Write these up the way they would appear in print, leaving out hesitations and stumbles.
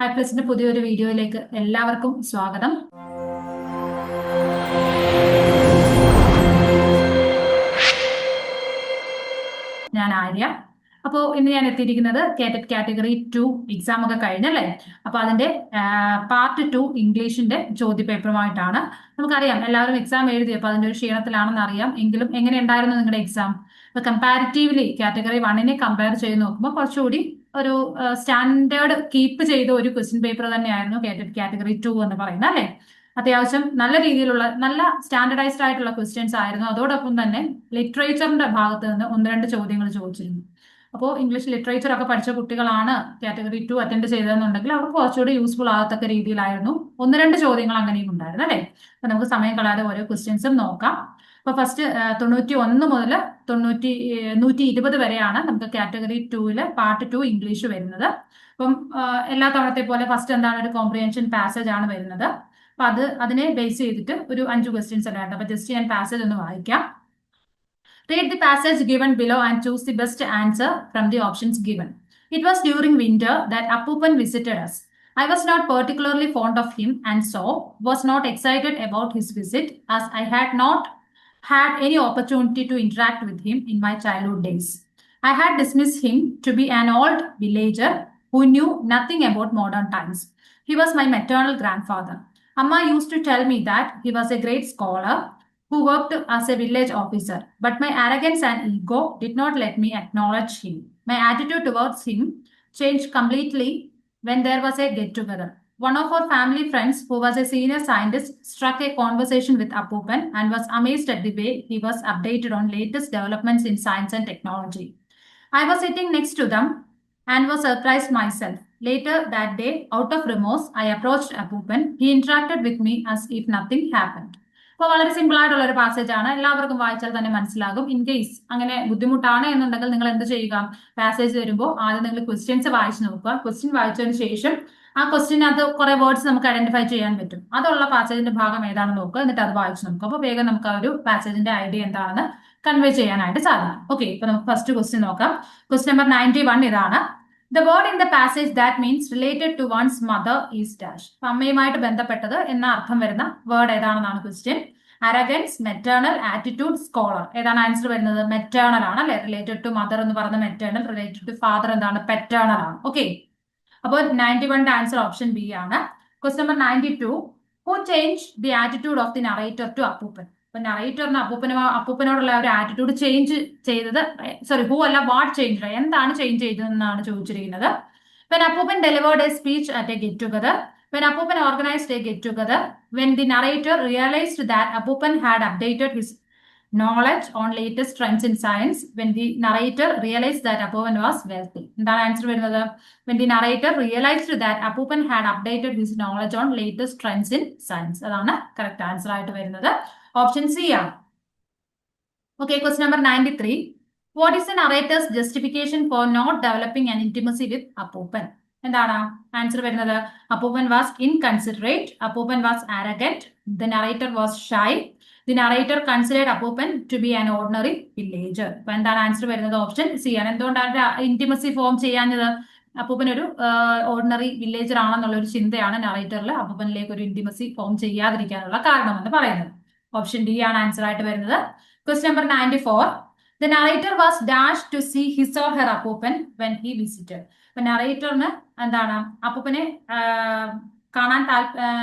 ഐപ്ലസിന്റെ പുതിയൊരു വീഡിയോയിലേക്ക് എല്ലാവർക്കും സ്വാഗതം. ഞാൻ ആര്യ. അപ്പോൾ ഇന്ന് ഞാൻ എത്തിയിരിക്കുന്നത് കേറ്ററ്റ് കാറ്റഗറി 2 എക്സാം ഒക്കെ കഴിഞ്ഞല്ലേ. അപ്പൊ അതിന്റെ പാർട്ട് 2 ഇംഗ്ലീഷിന്റെ ചോദ്യപേപ്പറുമായിട്ടാണ്. നമുക്കറിയാം എല്ലാവരും എക്സാം എഴുതി, അപ്പൊ അതിന്റെ ഒരു ക്ഷീണത്തിലാണെന്ന് അറിയാം. എങ്കിലും എങ്ങനെ ഉണ്ടായിരുന്നു നിങ്ങളുടെ എക്സാം? അപ്പൊ കമ്പാരിറ്റീവ്ലി കാറ്റഗറി 1നെ കമ്പയർ ചെയ്ത് നോക്കുമ്പോൾ കുറച്ചുകൂടി ഒരു സ്റ്റാൻഡേർഡ് കീപ്പ് ചെയ്ത ഒരു ക്വസ്റ്റ്യൻ പേപ്പർ തന്നെയായിരുന്നു കേറ്ററ്റ് കാറ്റഗറി 2 എന്ന് പറയുന്നത് അല്ലെ. അത്യാവശ്യം നല്ല രീതിയിലുള്ള നല്ല സ്റ്റാൻഡർഡൈസ്ഡ് ആയിട്ടുള്ള ക്വസ്റ്റ്യൻസ് ആയിരുന്നു. അതോടൊപ്പം തന്നെ ലിറ്ററേച്ചറിന്റെ ഭാഗത്ത് നിന്ന് ഒന്ന് രണ്ട് ചോദ്യങ്ങൾ ചോദിച്ചിരുന്നു. അപ്പോൾ ഇംഗ്ലീഷ് ലിറ്ററേച്ചർ ഒക്കെ പഠിച്ച കുട്ടികളാണ് കാറ്റഗറി 2 അറ്റൻഡ് ചെയ്തതെന്നുണ്ടെങ്കിൽ അവർക്ക് കുറച്ചുകൂടി യൂസ്ഫുൾ ആകത്തക്ക രീതിയിലായിരുന്നു ഒന്ന് രണ്ട് ചോദ്യങ്ങൾ അങ്ങനെയും ഉണ്ടായിരുന്നു അല്ലെ. അപ്പൊ നമുക്ക് സമയം കളയാതെ ഓരോ ക്വസ്റ്റ്യൻസും നോക്കാം. അപ്പൊ ഫസ്റ്റ് 91 മുതൽ 120 വരെയാണ് നമുക്ക് കാറ്റഗറി 2 പാർട്ട് 2 ഇംഗ്ലീഷ് വരുന്നത്. അപ്പം എല്ലാ തവണത്തെ പോലെ ഫസ്റ്റ് എന്താണ്, ഒരു കോംപ്രിഹെൻഷൻ പാസേജ് ആണ് വരുന്നത്. അപ്പൊ അതിനെ ബേസ് ചെയ്തിട്ട് ഒരു 5 ക്വസ്റ്റ്യൻസ് അല്ലാണ്ട്. അപ്പൊ ജസ്റ്റ് ഞാൻ പാസേജ് ഒന്ന് വായിക്കാം. Read the passage given below and choose the best answer from the options given. It was during winter that Appupan visited us. I was not particularly fond of him and so was not excited about his visit, as I had not had any opportunity to interact with him in my childhood days. I had dismissed him to be an old villager who knew nothing about modern times. He was my maternal grandfather. Amma used to tell me that he was a great scholar who worked as a village officer, but my arrogance and ego did not let me acknowledge him. My attitude towards him changed completely when there was a get together. One of our family friends, who was a senior scientist, struck a conversation with Appupan and was amazed at the way he was updated on latest developments in science and technology. I was sitting next to them and was surprised myself. Later that day, out of remorse, I approached Appupan. He interacted with me as if nothing happened. അപ്പോൾ വളരെ simple ആയിട്ടുള്ള ഒരു passage ആണ്, എല്ലാവർക്കും വായിച്ചാൽ തന്നെ മനസ്സിലാകും. In case അങ്ങനെ ബുദ്ധിമുട്ടാണ് എന്നുണ്ടെങ്കിൽ നിങ്ങൾ എന്ത് ചെയ്യുക, പാസേജ് വരുമ്പോൾ ആദ്യം നിങ്ങൾ ക്വസ്റ്റ്യൻസ് വായിച്ചു നോക്കുക. ക്വസ്റ്റ്യൻ വായിച്ചതിന് ശേഷം ആ ക്വസ്റ്റ്യനകത്ത് കുറെ വേർഡ്സ് നമുക്ക് ഐഡന്റിഫൈ ചെയ്യാൻ പറ്റും. അതുള്ള പാസേജിന്റെ ഭാഗം ഏതാണെന്ന് നോക്കുക, എന്നിട്ട് അത് വായിച്ചു നോക്കുക. അപ്പോൾ വേഗം നമുക്ക് ആ ഒരു പാസേജിന്റെ ഐഡിയ എന്താണെന്ന് കൺവേ ചെയ്യാനായിട്ട് സാധിക്കും. ഓക്കെ, ഇപ്പൊ നമുക്ക് ഫസ്റ്റ് ക്വസ്റ്റ്യൻ നോക്കാം. ക്വസ്റ്റ്യൻ നമ്പർ 91 ഇതാണ്. The word in the passage that means related to one's mother is dash. അമ്മയുമായിട്ട് ബന്ധപ്പെട്ടത് എന്ന അർത്ഥം വരുന്ന വേർഡ് ഏതാണെന്നാണ് question. Arrogance, maternal, attitude, scholar. ഏതാണ് ആൻസർ വരുന്നത്? മെറ്റേണൽ ആണ് അല്ലെ. റിലേറ്റഡ് ടു മദർ എന്ന് പറയുന്ന മെറ്റേണൽ, റിലേറ്റഡ് ടു ഫാദർ എന്താണ്? പെറ്റേണൽ ആണ്. ഓക്കെ, അപ്പോൾ 91 ആൻസർ ഓപ്ഷൻ ബി ആണ്. Question number 92. Who change the attitude of the narrator to അപ്പൂപ്പൻ? അപ്പൊ നറേറ്ററിന് അപ്പൂപ്പനോടുള്ള ഒരു ആറ്റിറ്റ്യൂഡ് ചേഞ്ച് ചെയ്തത്, സോറി ഹു അല്ല, വാട്ട് ചേഞ്ച്, എന്താണ് ചേഞ്ച് ചെയ്തതെന്നാണ് ചോദിച്ചിരിക്കുന്നത്. When Appupan delivered a speech at a get together, when Appupan organized a get together, when the narrator realized that Appupan had updated his knowledge on latest trends in science, when the narrator realized that Appupan was wealthy. എന്താണ് answer വരുന്നത്? When the narrator realized that Appupan had updated his knowledge on latest trends in science. അതാണ് correct answer ആയിട്ട് വരുന്നത്. Option C ആണ്. Okay, question number 93. What is the narrator's justification for not developing an intimacy with Appupan? എന്താണ് answer വരുന്നത്? Appupan was inconsiderate, Appupan was arrogant, the narrator was shy, the narrator considered Appupan to be an ordinary villager. അപ്പൊ എന്താണ് answer വരുന്നത്? Option C ആണ്. എന്തുകൊണ്ടാണ് intimacy form ചെയ്യാഞ്ഞത്? അപ്പൂപ്പൻ ഒരു ordinary villager ആണെന്നുള്ള ഒരു ചിന്തയാണ് നറേറ്ററിൽ അപ്പൂപ്പനിലേക്ക് ഒരു ഇന്റിമസി ഫോം ചെയ്യാതിരിക്കാനുള്ള കാരണം എന്ന് പറയുന്നത്. ഓപ്ഷൻ ഡി ആണ് ആൻസർ ആയിട്ട് വരുന്നത്. Question number 94. The narrator was dashed to see his or her Appupan when he visited. അപ്പൊ നറേറ്ററിന് എന്താണ് അപ്പൂപ്പനെ കാണാൻ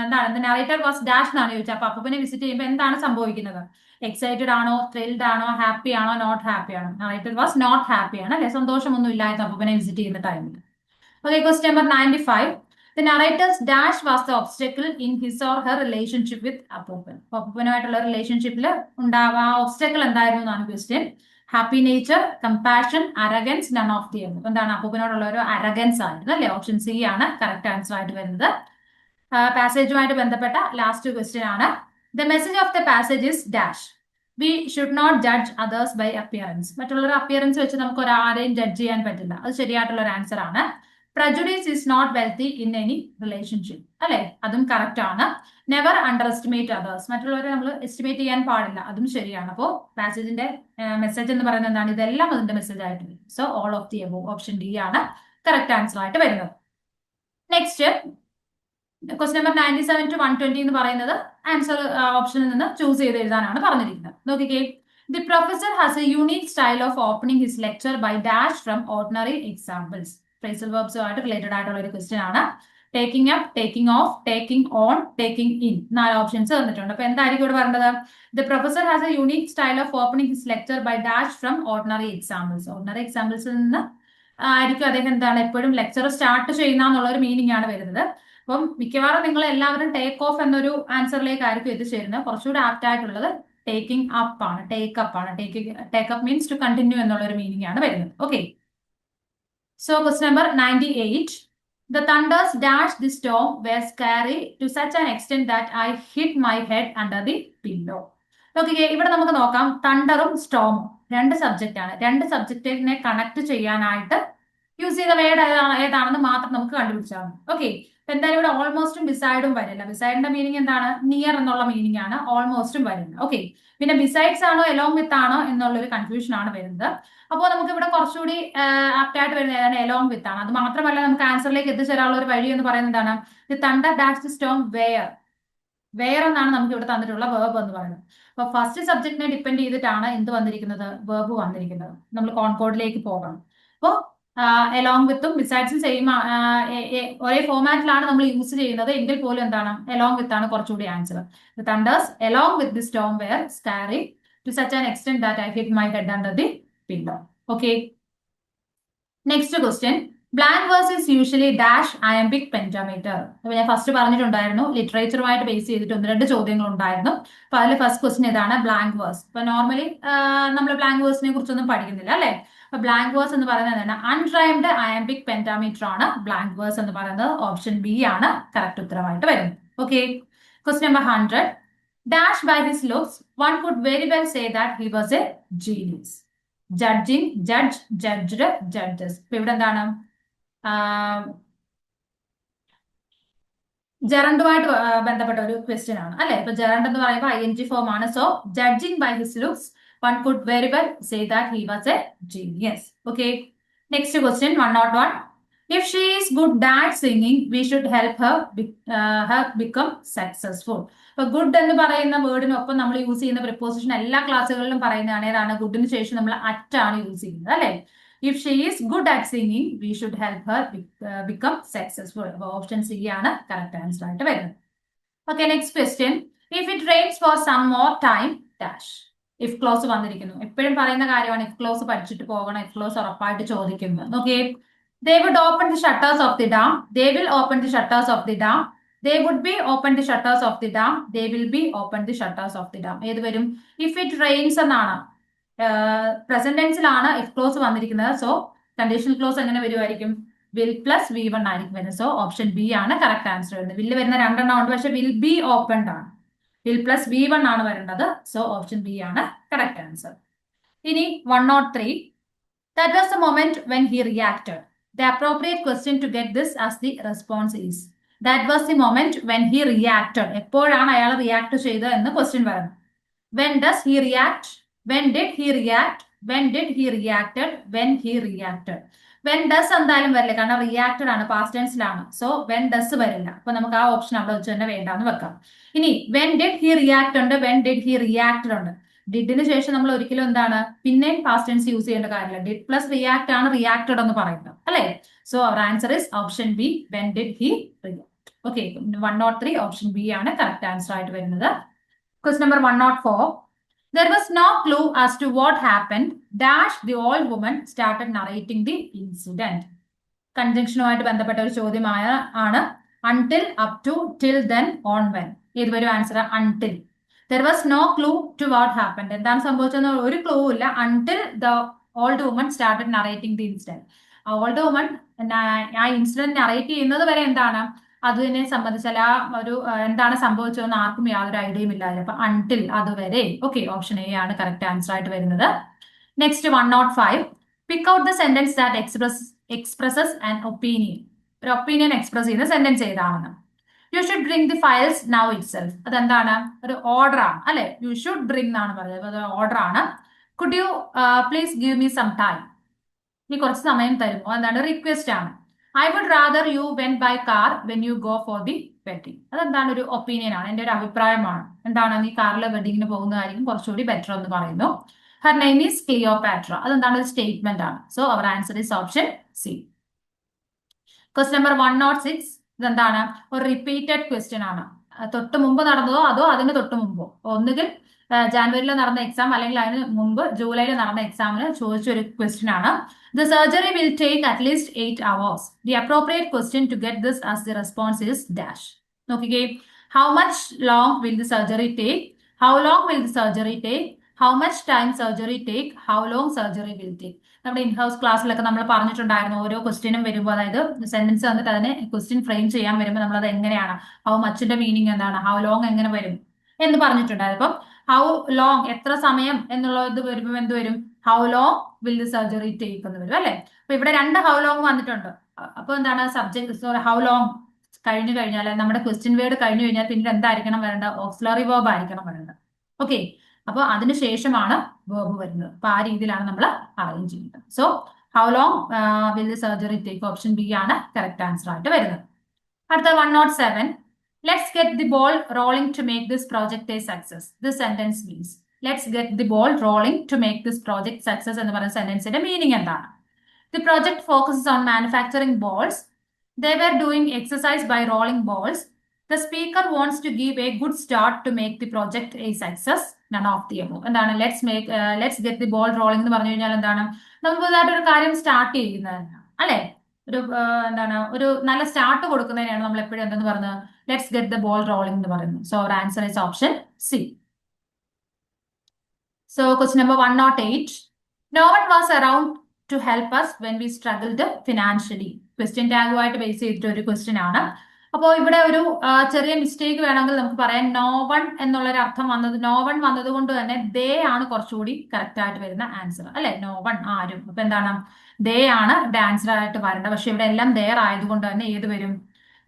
എന്താണ്? The narrator was dashed എന്നാണ് ചോദിച്ചത്. അപ്പൊ അപ്പൂപ്പനെ വിസിറ്റ് ചെയ്യുമ്പോൾ എന്താണ് സംഭവിക്കുന്നത്? എക്സൈറ്റഡ് ആണോ, ത്രിൽഡ് ആണോ, ഹാപ്പി ആണോ, നോട്ട് ഹാപ്പി ആണോ? നറേറ്റർ വാസ് നോട്ട് ഹാപ്പി ആണ് അല്ലെ. സന്തോഷമൊന്നും ഇല്ലായിരുന്നു അപ്പൂപ്പനെ വിസിറ്റ് ചെയ്യുന്ന ടൈമിൽ. Okay, question number 95. The narrator's dash was the obstacle in his or her relationship with Appupan. അപ്പൂപ്പനുമായിട്ടുള്ള റിലേഷൻഷിപ്പിൽ ഉണ്ടാവാ ഒബ്സ്റ്റക്കിൾ എന്തായിരുന്നു എന്നാണ് question. Happy nature, compassion, arrogance, none of the above. എന്താണ്? അപ്പൂപ്പനോടുള്ള ഒരു അരഗൻസ് ആയിരുന്നു അല്ലെ. ഓപ്ഷൻ സി ആണ് കറക്റ്റ് ആൻസർ ആയിട്ട് വരുന്നത്. പാസേജുമായിട്ട് ബന്ധപ്പെട്ട ലാസ്റ്റ് ക്വസ്റ്റ്യൻ ആണ്. The message of the passage is dash. We should not judge others by appearance. മറ്റുള്ളവരുടെ അപ്പിയറൻസ് വെച്ച് നമുക്ക് ഒരാരെയും ജഡ്ജ് ചെയ്യാൻ പറ്റില്ല. അത് ശരിയായിട്ടുള്ള ഒരു ആൻസർ ആണ്. Prejudice is not wealthy in any relationship. അല്ലെ, അതും കറക്റ്റ് ആണ്. Never under estimate others. മറ്റുള്ളവരെ നമ്മൾ എസ്റ്റിമേറ്റ് ചെയ്യാൻ പാടില്ല, അതും ശരിയാണ്. അപ്പോൾ പാസേജിന്റെ മെസ്സേജ് എന്ന് പറയുന്നത് എന്താണ്? ഇതെല്ലാം അതിന്റെ മെസ്സേജ് ആയിട്ട് വരും. So all of the above, option D ആണ് കറക്റ്റ് ആൻസർ ആയിട്ട് വരുന്നത്. നെക്സ്റ്റ് ക്വസ്റ്റ്യൻ നമ്പർ 97 to 120 എന്ന് പറയുന്നത് ആൻസർ ഓപ്ഷനിൽ നിന്ന് ചൂസ് ചെയ്ത് എഴുതാനാണ് പറഞ്ഞിരിക്കുന്നത്. നോക്കിക്കേ, the professor has a unique style of opening his lecture by dash from ordinary examples. Phrasal വെർബ്സുമായിട്ട് റിലേറ്റഡ് ആയിട്ടുള്ള ഒരു ക്വസ്റ്റ്യൻ ആണ്. Taking up, taking off, taking on, taking in, 4 options തന്നിട്ടുണ്ട്. അപ്പൊ എന്തായിരിക്കും ഇവിടെ പറയേണ്ടത്? The professor has a unique style of opening his lecture by dash from ordinary examples. Ordinary എക്സാമ്പിൾസിൽ നിന്ന് ആയിരിക്കും അദ്ദേഹം എന്താണ് എപ്പോഴും ലെക്ചർ സ്റ്റാർട്ട് ചെയ്യുന്ന എന്നുള്ള ഒരു മീനിങ് ആണ് വരുന്നത്. അപ്പം മിക്കവാറും നിങ്ങൾ എല്ലാവരും ടേക്ക് ഓഫ് എന്നൊരു ആൻസറിലേക്ക് ആയിരിക്കും എത്തിച്ചേരുന്നത്. കുറച്ചുകൂടി ആപ്റ്റ് ആയിട്ടുള്ളത് ടേക്കിംഗ് അപ്പ് ആണ്, ടേക്ക് അപ്പ് ആണ്. Take up means to continue എന്നുള്ള ഒരു മീനിങ് ആണ് വരുന്നത്. Okay, so question number 98. The thunders dashed the storm were scary to such an extent that I hid my head under the pillow. Okay, ഇവിടെ നമുക്ക് നോക്കാം. തണ്ടറും സ്റ്റോമും രണ്ട് subject ആണ്. രണ്ട് സബ്ജക്റ്റിനെ കണക്ട് ചെയ്യാനായിട്ട് യൂസ് ചെയ്ത വേർഡ് ഏതാണെന്ന് മാത്രം നമുക്ക് കണ്ടുപിടിച്ചാൽ മതി. ഓക്കെ, എന്തായാലും ഇവിടെ ഓൾമോസ്റ്റും ബിസൈഡും വരില്ല. ബിസൈഡിന്റെ മീനിങ് എന്താണ്? നിയർ എന്നുള്ള മീനിങ് ആണ്. ഓൾമോസ്റ്റും വരുന്നത്. ഓക്കെ, പിന്നെ ബിസൈഡ്സ് ആണോ എലോങ് വിത്ത് ആണോ എന്നുള്ളൊരു കൺഫ്യൂഷൻ ആണ് വരുന്നത്. അപ്പോൾ നമുക്ക് ഇവിടെ കുറച്ചുകൂടി ആപ്റ്റ് ആയിട്ട് വരുന്നത് ഏതാണ്? എലോങ് വിത്ത് ആണ്. അത് മാത്രമല്ല നമുക്ക് ആൻസറിലേക്ക് എത്തിച്ചേരാനുള്ള ഒരു വഴി എന്ന് പറയുന്നത് എന്താണ്? The thunder dash the storm wear. Wear എന്നാണ് നമുക്ക് ഇവിടെ തന്നിട്ടുള്ള വേർബ് എന്ന് പറയുന്നത്. അപ്പൊ ഫസ്റ്റ് സബ്ജക്റ്റിനെ ഡിപ്പെൻഡ് ചെയ്തിട്ടാണ് എന്ത് വന്നിരിക്കുന്നത്? വേർബ് വന്നിരിക്കുന്നത്. നമ്മൾ കോൺകോർഡിലേക്ക് പോകണം. അപ്പോൾ എലോങ് വിത്തും ബിസൈഡ്സും സെയിം ഒരേ ഫോമാറ്റിലാണ് നമ്മൾ യൂസ് ചെയ്യുന്നത് എങ്കിൽ പോലും എന്താണ്? എലോങ് വിത്ത് ആണ് കുറച്ചുകൂടി answer. The thunders along with the storm were scary to such an extent that I hid my head under the pillow. Okay, next question. Blank verse is usually dash iambic pentameter. അപ്പൊ ഞാൻ first പറഞ്ഞിട്ടുണ്ടായിരുന്നു ലിറ്ററേച്ചറുമായിട്ട് base ചെയ്തിട്ട് 1-2 ചോദ്യങ്ങൾ ഉണ്ടായിരുന്നു. അപ്പൊ അതിൽ first question ഇതാണ്, blank verse. ഇപ്പൊ നോർമലി നമ്മൾ ബ്ലാങ്ക് വേഴ്സിനെ കുറിച്ചൊന്നും പഠിക്കുന്നില്ല അല്ലെ? അപ്പൊ ബ്ലാങ്ക് വേഴ്സ് എന്ന് പറയുന്നത് എന്താണ്? അൺറൈംഡ് അയംബിക് പെന്റാമീറ്റർ ആണ് ബ്ലാങ്ക് വേഴ്സ് എന്ന് പറയുന്നത്. ഓപ്ഷൻ ബി ആണ് കറക്റ്റ് ഉത്തരമായിട്ട് വരുന്നത്. Okay, question number 100. Dash by his looks one could very well say that he was a genius. Judging, judge, judged, judges. ഇപ്പൊ ഇവിടെ എന്താണ്? ജെറണ്ടുമായിട്ട് ബന്ധപ്പെട്ട ഒരു ക്വസ്റ്റ്യൻ ആണ് അല്ലെ? ഇപ്പൊ ജെറണ്ട് എന്ന് പറയുമ്പോൾ ING ഫോം ആണ്. So judging by his looks one could very well say that he was a genius. Okay, next question 101. If she is good at singing, we should help her become successful. ഇപ്പൊ good എന്ന് പറയുന്ന വേർഡിനൊപ്പം നമ്മൾ use ചെയ്യുന്ന preposition എല്ലാ ക്ലാസ്സുകളിലും പറയുന്നതാണ്. ഏതാണ്? ഗുഡിന് ശേഷം നമ്മൾ അറ്റ് ആണ് യൂസ് ചെയ്യുന്നത് അല്ലെ? If she is good at singing, we should help her become successful. അപ്പൊ ഓപ്ഷൻ സി ആണ് കറക്റ്റ് ആൻസർ ആയിട്ട് വരുന്നത്. Okay, next question. If it rains for some more time, dash. If close വന്നിരിക്കുന്നു. എപ്പോഴും പറയുന്ന കാര്യമാണ് ഇഫ് ക്ലോസ് പഠിച്ചിട്ട് പോകണം. ഇഫ് ക്ലോസ് ഉറപ്പായിട്ട് ചോദിക്കുന്നത്. Okay, they would open the shutters of the dam. They will open the shutters of the dam. They would be open the shutters of the dam. They will be open the shutters of the dam. ഏത് വരും? If it rains എന്നാണ്. Present ടെൻസിലാണ് if close വന്നിരിക്കുന്നത്. So conditional clause എങ്ങനെ വരുമായിരിക്കും? Will plus V1 ആയിരിക്കും വരുന്നത്. So option B ആണ് correct answer വരുന്നത്. വില്ല് വരുന്ന 2 എണ്ണം ഉണ്ട്, പക്ഷെ വിൽ ബി ഓപ്പൺഡ് ആണ്. വിൽ പ്ലസ് V1 ആണ് വരേണ്ടത്. സോ ഓപ്ഷൻ ബി ആണ് കറക്റ്റ് ആൻസർ. ഇനി 103. That was the moment when he reacted. The appropriate question to get this as the response is. That was the moment when he reacted. എപ്പോഴാണ് അയാൾ react ചെയ്തത് എന്ന് question വരുന്നത്. When does he react? When did he react? When did he reacted? When he reacted. When does എന്തായാലും വരില്ല, കാരണം reacted ആണ്, past ടെൻസിലാണ്. So when does വരില്ല. അപ്പൊ നമുക്ക് ആ ഓപ്ഷൻ അവിടെ വെച്ച് തന്നെ വേണ്ടാന്ന് വെക്കാം. ഇനി when did he react ഉണ്ട്, when did he reacted ഉണ്ട്. ഡിഡിന് ശേഷം നമ്മൾ ഒരിക്കലും എന്താണ് പിന്നെയും പാസ്റ്റ് ടെൻസ് യൂസ് ചെയ്യേണ്ട കാര്യമില്ല. ഡിഡ് പ്ലസ് റിയാക്ട് ആണ് റിയാക്റ്റഡ് എന്ന് പറയുന്നത് അല്ലെ? So our answer is option B, when did he react. Okay, 103 option B ആണ് കറക്റ്റ് ആൻസർ ആയിട്ട് വരുന്നത്. Question number 104. There was no clue as to what happened. Dash the old woman started narrating the incident. കൺജങ്ഷനുമായിട്ട് ബന്ധപ്പെട്ട ഒരു ചോദ്യമായ ആണ്. Until, up to, till, then, on, when. ഏത് വരും answer? Until. There was no clue to what happened. എന്താണ് സംഭവിച്ചതെന്ന് ഒരു clue ഇല്ല. Until the old woman started narrating the incident. ആ ഓൾഡ് വുമൺ ആ ഇൻസിഡന്റ് നറേറ്റ് ചെയ്യുന്നത് വരെ എന്താണ് അതിനെ സംബന്ധിച്ചാൽ ആ ഒരു എന്താണ് സംഭവിച്ചതെന്ന് ആർക്കും യാതൊരു ഐഡിയയും ഇല്ലായിരുന്നു. അപ്പൊ അൺടിൽ അതുവരെ. ഓക്കെ, ഓപ്ഷൻ എ ആണ് കറക്റ്റ് ആൻസർ ആയിട്ട് വരുന്നത്. Next 105. Pick out the sentence that expresses an opinion. ഒരു ഒപ്പീനിയൻ എക്സ്പ്രസ് ചെയ്യുന്ന സെന്റൻസ് ഏതാണെന്ന്. You should bring the files now it self. അതെന്താണ്? ഒരു ഓർഡർ ആണ് അല്ലെ? യു ഷുഡ് ബ്രിങ് എന്നാണ് പറയുന്നത്. അത് ഓർഡർ ആണ്. Could you please give me some time. ഇനി കുറച്ച് സമയം തരുമോ? എന്താണ്? റിക്വസ്റ്റ് ആണ്. I would rather you went by car when you go for the wedding. അതെന്താണ്, ഒരു ഒപ്പീനിയൻ ആണ്, എന്റെ ഒരു അഭിപ്രായമാണ്. എന്താണ്, നീ കാറിൽ വെഡിങ്ങിന് പോകുന്നതായിരിക്കും കുറച്ചുകൂടി ബെറ്റർ എന്ന് പറയുന്നു. Her name is Cleopatra. അതെന്താണ്, ഒരു സ്റ്റേറ്റ്മെന്റ് ആണ്. So our answer is option C. Question number 106. ഇതെന്താണ്, ഒരു റിപ്പീറ്റഡ് ക്വസ്റ്റ്യൻ ആണ്. തൊട്ട് മുമ്പ് നടന്നതോ അതോ അതിന് തൊട്ട് മുമ്പോ, ഒന്നുകിൽ ജാനുവരിയിൽ നടന്ന എക്സാം അല്ലെങ്കിൽ അതിന് മുമ്പ് ജൂലൈയിൽ നടന്ന എക്സാമിന് ചോദിച്ച ഒരു ക്വസ്റ്റ്യൻ ആണ്. The surgery will take at least 8 hours. The appropriate question to get this as the response is dash. നോക്കിക്കേ, how much long will the surgery take, how long will the surgery take, how much time surgery take, how long surgery will take. നമ്മുടെ in house ക്ലാസ്സിലൊക്കെ നമ്മൾ പറഞ്ഞിട്ടുണ്ടായിരുന്നു, ഓരോ ക്വസ്റ്റ്യനും വരുമ്പോൾ, അതായത് sentence വന്നിട്ട് അതിനെ ക്വസ്റ്റ്യൻ ഫ്രെയിം ചെയ്യാൻ വരുമ്പോൾ നമ്മൾ അത് എങ്ങനെയാണ്, ഹൗ മച്ചിന്റെ മീനിങ് എന്താണ്, ഹൗ ലോങ് എങ്ങനെ വരും എന്ന് പറഞ്ഞിട്ടുണ്ടായിരുന്നു. അപ്പം ഹൗ ലോങ്, എത്ര സമയം എന്നുള്ള ഇത് വരുമ്പോൾ എന്ത് വരും, how long will the surgery take എന്ന് വരും അല്ലെ. അപ്പൊ ഇവിടെ രണ്ട് ഹൗ ലോങ് വന്നിട്ടുണ്ട്. അപ്പൊ എന്താണ്, സബ്ജക്ട് ഹൗ ലോങ് കഴിഞ്ഞു കഴിഞ്ഞാൽ, നമ്മുടെ ക്വസ്റ്റ്യൻ വേർഡ് കഴിഞ്ഞു കഴിഞ്ഞാൽ പിന്നീട് എന്തായിരിക്കണം വരേണ്ടത്, ഓക്സിലറി വേർബ് ആയിരിക്കണം വരേണ്ടത്. ഓക്കെ, അപ്പൊ അതിനുശേഷമാണ് വേർബ് വരുന്നത്. അപ്പൊ ആ രീതിയിലാണ് നമ്മൾ അറേഞ്ച് ചെയ്യുന്നത്. So how long will the surgery take, option B ആണ് കറക്റ്റ് ആൻസർ ആയിട്ട് വരുന്നത്. അടുത്ത 107. Let's get the ball rolling to make this project a success. This sentence means, let's get the ball rolling to make this project success എന്ന് പറയുന്ന സെന്റൻസിന്റെ meaning എന്താണ്? The project focuses on manufacturing balls. They were doing exercise by rolling balls. The speaker wants to give a good start to make the project a success. None of the above. എന്താണ്, let's get the ball rolling എന്ന് പറഞ്ഞു കഴിഞ്ഞാൽ എന്താണ്, നമ്മൾ പുതുതായിട്ട് ഒരു കാര്യം start ചെയ്യുന്നതാണ് അല്ലെ. ഒരു എന്താണ്, ഒരു നല്ല സ്റ്റാർട്ട് കൊടുക്കുന്നതിനാണ് നമ്മൾ എപ്പോഴും എന്തെന്ന് പറയുന്നത്, let's get the ball rolling എന്ന് പറയുന്നത്. So our answer is option C. So question number 108. No one was around to help us when we struggled financially. Question ടാഗുമായിട്ട് ബേസ് ചെയ്തിട്ട് ഒരു ക്വസ്റ്റ്യൻ ആണ്. അപ്പോൾ ഇവിടെ ഒരു ചെറിയ മിസ്റ്റേക്ക് വേണമെങ്കിൽ നമുക്ക് പറയാം, നോ വൺ എന്നുള്ളൊരു അർത്ഥം വന്നത്, നോ വൺ വന്നത് കൊണ്ട് തന്നെ ദേ ആണ് കുറച്ചുകൂടി കറക്റ്റ് ആയിട്ട് വരുന്ന ആൻസർ അല്ലെ. നോ വൺ, ആരും. അപ്പൊ എന്താണ്, ദേ ആണ് ഇവിടെ ആൻസർ ആയിട്ട് വരേണ്ടത്. പക്ഷെ ഇവിടെ എല്ലാം ദെയർ ആയതുകൊണ്ട് തന്നെ ഏത് വരും,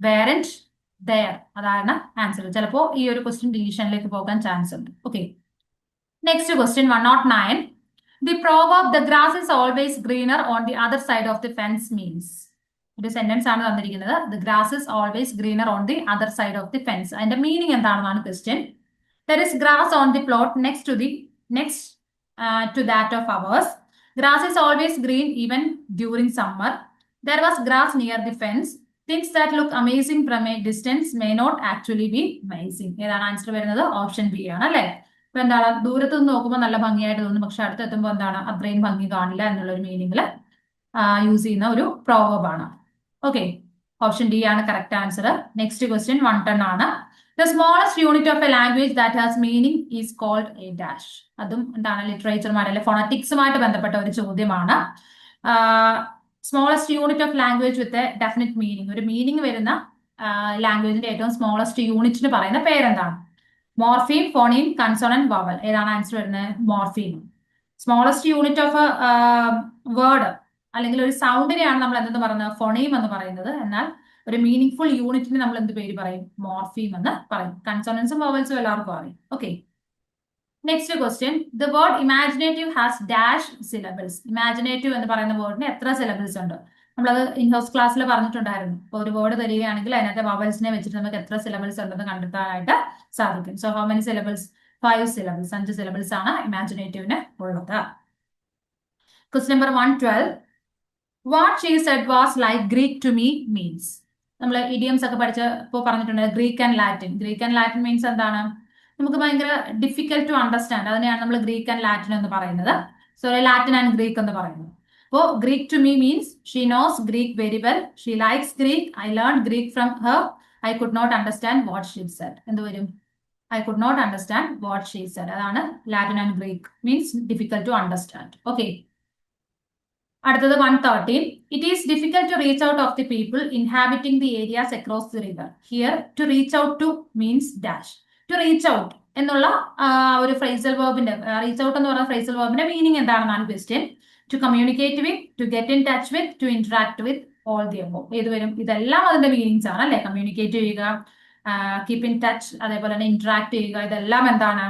വേറന്റ് ദെയർ, അതാണ് ആൻസർ. ചിലപ്പോൾ ഈ ഒരു ക്വസ്റ്റ്യൻ ഡിവിഷനിലേക്ക് പോകാൻ ചാൻസ് ഉണ്ട്. Okay, next question 109. The proverb the grass is always greener on the other side of the fence means. ഒരു സെന്റൻസ് ആണ് തന്നിരിക്കുന്നത്. The grass is always greener on the other side of the fence. അതിന്റെ meaning എന്താണെന്നാണ് question. There is grass on the plot next to that of ours. Grass is always green even during summer. There was grass near the fence. Things that look amazing from a distance may not actually be amazing. ഏതാണ് answer വരുന്നത്, option B ആണ് അല്ലെ. അപ്പൊ എന്താണ്, ദൂരത്ത് നിന്ന് നോക്കുമ്പോൾ നല്ല ഭംഗിയായിട്ട് തോന്നും, പക്ഷെ അടുത്തെത്തുമ്പോൾ എന്താണ്, അത്രയും ഭംഗി കാണില്ല എന്നുള്ള ഒരു മീനിങ്ങിൽ യൂസ് ചെയ്യുന്ന ഒരു പ്രോവർബ് ആണ്. ഓക്കെ, ഓപ്ഷൻ ഡി ആണ് കറക്റ്റ് ആൻസർ. നെക്സ്റ്റ് ക്വസ്റ്റ്യൻ 110 ആണ്. The smallest unit of a language that has meaning is called a dash. അതും എന്താണ്, ലിറ്ററേച്ചറുമായിട്ട് അല്ലെ ഫോണറ്റിക്സുമായിട്ട് ബന്ധപ്പെട്ട ഒരു ചോദ്യമാണ്. Smallest unit of language with a definite meaning, ഒരു മീനിങ് വരുന്ന ലാംഗ്വേജിന്റെ ഏറ്റവും സ്മോളസ്റ്റ് യൂണിറ്റിന് പറയുന്ന പേരെന്താണ്? Morpheme, phoneme, consonant, vowel. ഏതാണ് ആൻസർ വരുന്നത്, morpheme. Smallest unit of word അല്ലെങ്കിൽ ഒരു സൗണ്ടിനെയാണ് നമ്മൾ എന്തെന്ന് പറയുന്നത്, ഫോണീം എന്ന് പറയുന്നത്. എന്നാൽ ഒരു മീനിങ് ഫുൾ യൂണിറ്റിന് നമ്മൾ എന്ത് പേര് പറയും, മോർഫീം എന്ന് പറയും. കൺസോണൻസും വവൽസും എല്ലാവർക്കും അറിയും. Okay, next question. The word imaginative has dash syllables. Imaginative എന്ന് പറയുന്ന വേർഡിന് എത്ര സിലബിൾസ് ഉണ്ട്? നമ്മളത് ഇൻഹൗസ് ക്ലാസ്സിൽ പറഞ്ഞിട്ടുണ്ടായിരുന്നു. ഇപ്പോൾ ഒരു വേർഡ് തരികയാണെങ്കിൽ അതിനകത്തെ വവൽസിനെ വെച്ചിട്ട് നമുക്ക് എത്ര സിലബിൾസ് ഉണ്ടെന്ന് കണ്ടെത്താനായിട്ട് സാധിക്കും. So how many syllables, 5 syllables, 5 syllables ആണ് ഇമാജിനേറ്റീവിന് ഉള്ളത്. Question number 112. What she said was like Greek to me means. നമ്മൾ ഇഡിയംസ് ഒക്കെ പഠിച്ച് ഇപ്പോൾ പറഞ്ഞിട്ടുണ്ട്, Greek and Latin. Greek and Latin means എന്താണ്, നമുക്ക് ഭയങ്കര ഡിഫിക്കൽട്ട് ടു അണ്ടർസ്റ്റാൻഡ്, അതിനെയാണ് നമ്മൾ ഗ്രീക്ക് ആൻഡ് ലാറ്റിൻ എന്ന് പറയുന്നത്. സോ ലാറ്റിൻ ആൻഡ് ഗ്രീക്ക് എന്ന് പറയുന്നത്. അപ്പോൾ Greek to me means she knows Greek very well, she likes Greek, I learn Greek from her, I could not understand what she said. എന്ത് വരും, I could not understand what she said. അതാണ് Latin and Greek means difficult to understand. Okay, അടുത്തത് 113. It is difficult to reach out of the people inhabiting the areas across the river. Here to reach out to means dash. To reach out എന്നുള്ള ഒരു phrasal വേർബിന്റെ, reach out എന്ന് പറയുന്ന phrasal വേർബിന്റെ meaning എന്താണെന്നാണ് question. To communicate with, to get in touch with, to interact with, all the above. ഏത് വരും, ഇതെല്ലാം അതിന്റെ മീനിങ്സ് ആണ് അല്ലെ. കമ്മ്യൂണിക്കേറ്റ് ചെയ്യുക, കീപ് ഇൻ ടച്ച്, അതേപോലെ തന്നെ ഇന്ററാക്ട് ചെയ്യുക, ഇതെല്ലാം എന്താണ്,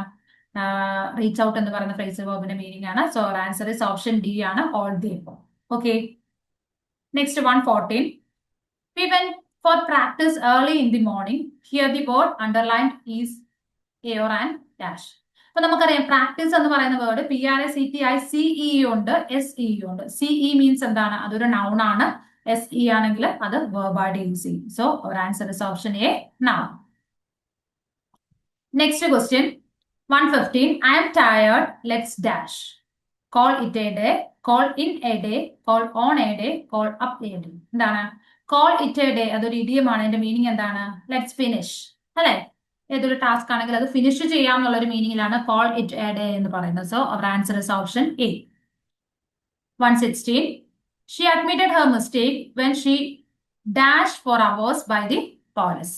റീച്ച് ഔട്ട് എന്ന് പറയുന്ന ഫ്രേസൽ വേർബിന്റെ മീനിങ് ആണ്. So answer is option D ആണ്, all the above. Okay, next 114. We went for practice early in the morning. Here the word underlined is a or an dash. അപ്പൊ നമുക്കറിയാം practice എന്ന് പറയുന്ന word PRACTICE ഉണ്ട് SE ഉണ്ട്. CE means എന്താണ്? അതൊരു noun ആണ്. SE ആണെങ്കിൽ അത് വേർബായിട്ട് യൂസ് ചെയ്യും. So our answer is option A, noun. Next question 115. I am tired. Let's dash. Call it a day. Call in a day. Call on a day. Call up a day. എന്താണ്? Call it a day. അതൊരു ഇഡിയമാണ്. അതിന്റെ meaning എന്താണ്? Let's finish അല്ലെ? ഏതൊരു task ആണെങ്കിൽ അത് finish ചെയ്യാം എന്നുള്ള ഒരു മീനിങ്ങിലാണ് കോൾ ഇറ്റ് എ ഡേ എന്ന് പറയുന്നത്. So our answer is option A. 116. She admitted her mistake when she dashed for hours by the police.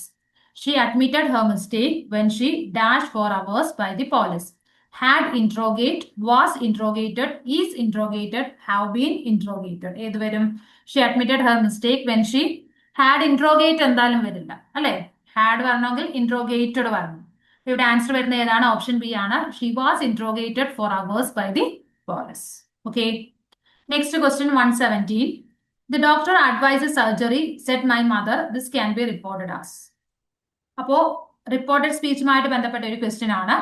She admitted her mistake when she dashed for hours by the police. Had interrogate, was interrogated, is interrogated, have been interrogated. ഏത് വരും? She admitted her mistake when she had interrogate എന്തായാലും വരില്ല അല്ലെ? Had വരണമെങ്കിൽ ഇൻട്രോഗേറ്റഡ് വരണം. ഇവിടെ answer വരുന്നത് ഏതാണ്? ഓപ്ഷൻ ബി ആണ്. She was interrogated for hours by the police. Okay. Next question 117. The doctor advise surgery said my mother this can be reported as. അപ്പോ റിപ്പോർട്ടഡ് സ്പീച്ചുമായിട്ട് ബന്ധപ്പെട്ട ഒരു ക്വസ്റ്റ്യൻ ആണ്.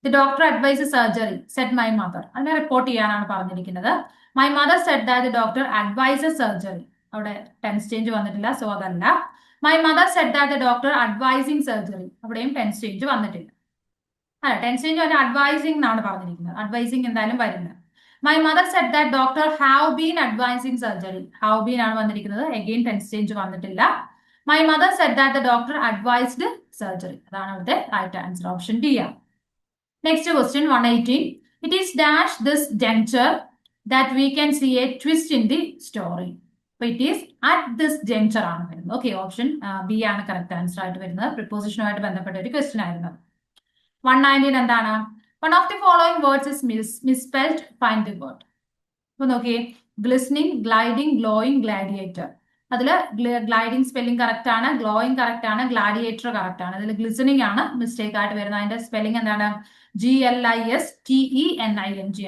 The doctor advise surgery said my mother, അതിനെ report ചെയ്യാനാണ് പറഞ്ഞിരിക്കുന്നത്. My mother said that the doctor advise surgery. അവിടെ tense change വന്നിട്ടില്ല, സോ അതല്ല. My mother said that the doctor advising surgery, അവിടെയും ടെൻസ് ചേഞ്ച് വന്നിട്ടില്ല. അല്ല, ടെൻസ് ചേഞ്ച് വന്ന അഡ്വൈസിംഗ് എന്നാണ് പറഞ്ഞിരിക്കുന്നത്. അഡ്വൈസിംഗ് എന്തായാലും വരുന്നത്. My mother said that doctor have been advising surgery, have been ആണ് വന്നിരിക്കുന്നത്. അഗെയിൻ ടെൻസ് ചേഞ്ച് വന്നിട്ടില്ല. My mother said that the doctor advised surgery, അതാണ് അവിടുത്തെ റൈറ്റ് ആൻസർ. ഓപ്ഷൻ ഡി ആണ്. Next question 118. It is dash this juncture that we can see a twist in the story. അപ്പൊ it is at this juncture ആണ് വരുന്നത്. Okay, option B ആണ് correct answer ആയിട്ട് വരുന്നത്. പ്രിപ്പോസിഷനുമായിട്ട് ബന്ധപ്പെട്ട ഒരു ക്വസ്റ്റ്യൻ ആയിരുന്നു. 119 എന്താണ്? One of the following words is misspelled, find the word. അപ്പൊ നോക്കിയേ, ഗ്ലിസ്നിങ്, ഗ്ലൈഡിങ്, ഗ്ലോയിങ്, ഗ്ലാഡിയേറ്റർ. അതിൽ ഗ്ലൈഡിങ് സ്പെല്ലിംഗ് കറക്റ്റ് ആണ്, ഗ്ലോയിങ് കറക്റ്റ് ആണ്, ഗ്ലാഡിയേറ്റർ കറക്റ്റ് ആണ്. അതിൽ ഗ്ലിസണിങ് ആണ് മിസ്റ്റേക്ക് ആയിട്ട് വരുന്നത്. അതിന്റെ സ്പെല്ലിംഗ് എന്താണ്? GLISTENING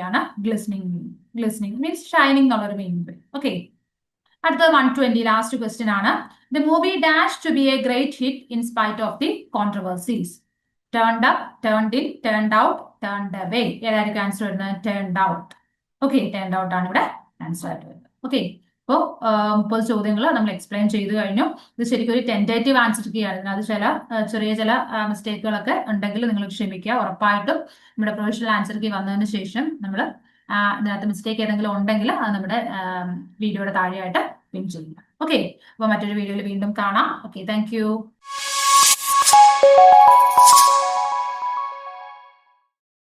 ആണ് ഗ്ലിസണിങ്. ഗ്ലിസണിങ് മീൻസ് ഷൈനിങ് എന്നുള്ളൊരു മീനിങ്. ഓക്കെ. അടുത്തത് 120, ലാസ്റ്റ് ക്വസ്റ്റ്യൻ ആണ്. The movie dash to be a great hit in spite of the controversies. Turned up, turned in, turned out, turned away. ഏതായിരിക്കും ആൻസർ വരുന്നത്? Turned out. Okay, turned out ആണ് ഇവിടെ answer ആയിട്ട് വരുന്നത്. Okay, അപ്പോൾ 30 ചോദ്യങ്ങൾ നമ്മൾ എക്സ്പ്ലെയിൻ ചെയ്തു കഴിഞ്ഞു. ഇത് ശരിക്കും ഒരു ടെൻറ്റേറ്റീവ് ആൻസർ കീയാണ്. അത് ചെറിയ ചില മിസ്റ്റേക്കുകളൊക്കെ ഉണ്ടെങ്കിൽ നിങ്ങൾ ക്ഷമിക്കുക. ഉറപ്പായിട്ടും നമ്മുടെ പ്രൊഫഷണൽ ആൻസർ കീ വന്നതിന് ശേഷം നമ്മൾ ഇതിനകത്ത് മിസ്റ്റേക്ക് ഏതെങ്കിലും ഉണ്ടെങ്കിൽ അത് നമ്മുടെ വീഡിയോയുടെ താഴെയായിട്ട് പിൻ ചെയ്യുക. ഓക്കെ, അപ്പോൾ മറ്റൊരു വീഡിയോയിൽ വീണ്ടും കാണാം. Okay, thank you.